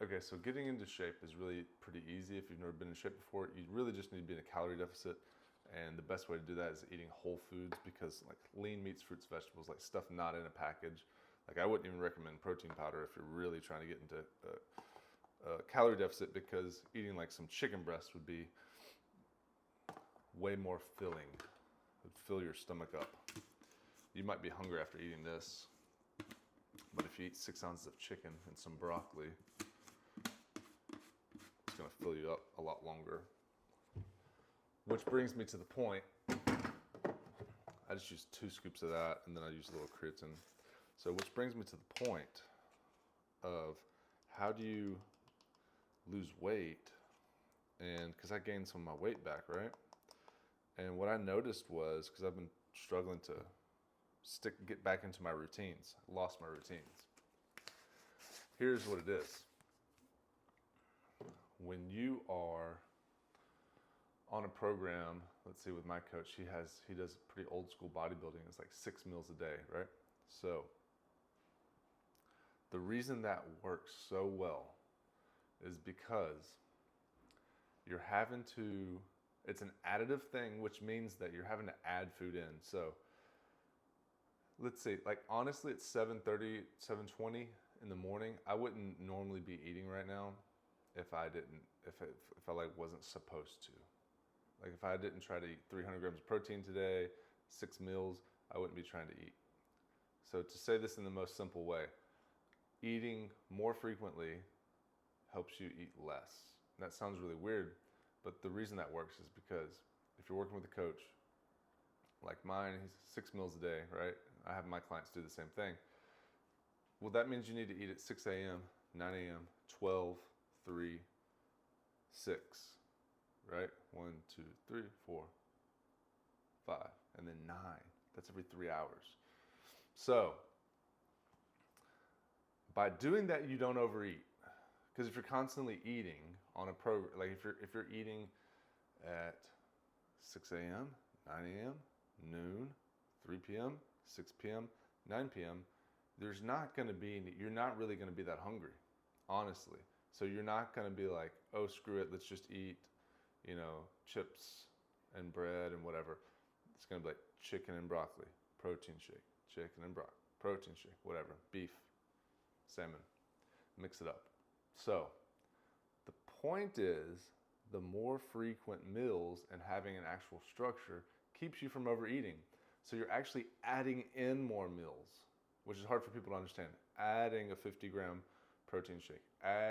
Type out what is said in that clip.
Okay, so getting into shape is really pretty easy. If you've never been in shape before, you really just need to be in a calorie deficit. And the best way to do that is eating whole foods, because like lean meats, fruits, vegetables, like stuff not in a package. Like I wouldn't even recommend protein powder if you're really trying to get into a calorie deficit, because eating like some chicken breast would be way more filling. It would fill your stomach up. You might be hungry after eating this, but if you eat 6 ounces of chicken and some broccoli, it's gonna fill you up a lot longer. Which brings me to the point. I just use 2 scoops of that, and then I use a little creatine. So which brings me to the point of how do you lose weight? And because I gained some of my weight back, right? And what I noticed was, because I've been struggling to get back into my routines, I lost my routines. Here's what it is. When you are on a program, let's see, with my coach, he does pretty old school bodybuilding. It's like 6 meals a day, right? So the reason that works so well is because you're having to, it's an additive thing, which means that you're having to add food in. So let's say, like, honestly, it's 7:30, 7:20 in the morning. I wouldn't normally be eating right now if I like wasn't supposed to. Like if I didn't try to eat 300 grams of protein today, 6 meals, I wouldn't be trying to eat. So to say this in the most simple way, eating more frequently helps you eat less. And that sounds really weird, but the reason that works is because if you're working with a coach, like mine, he's 6 meals a day, right? I have my clients do the same thing. Well, that means you need to eat at 6 a.m., 9 a.m., 12, 3, 6, right? 1, 2, 3, 4, 5, and then 9. That's every 3 hours. So by doing that, you don't overeat. Because if you're constantly eating on a program, like if you're eating at 6 a.m., 9 a.m., noon, 3 p.m., 6 p.m., 9 p.m., you're not really going to be that hungry, honestly. So you're not going to be like, oh, screw it, let's just eat, chips and bread and whatever. It's going to be like chicken and broccoli, protein shake, chicken and broccoli, protein shake, whatever, beef, salmon, mix it up. So the point is, the more frequent meals and having an actual structure keeps you from overeating. So you're actually adding in more meals, which is hard for people to understand. Adding a 50-gram protein shake,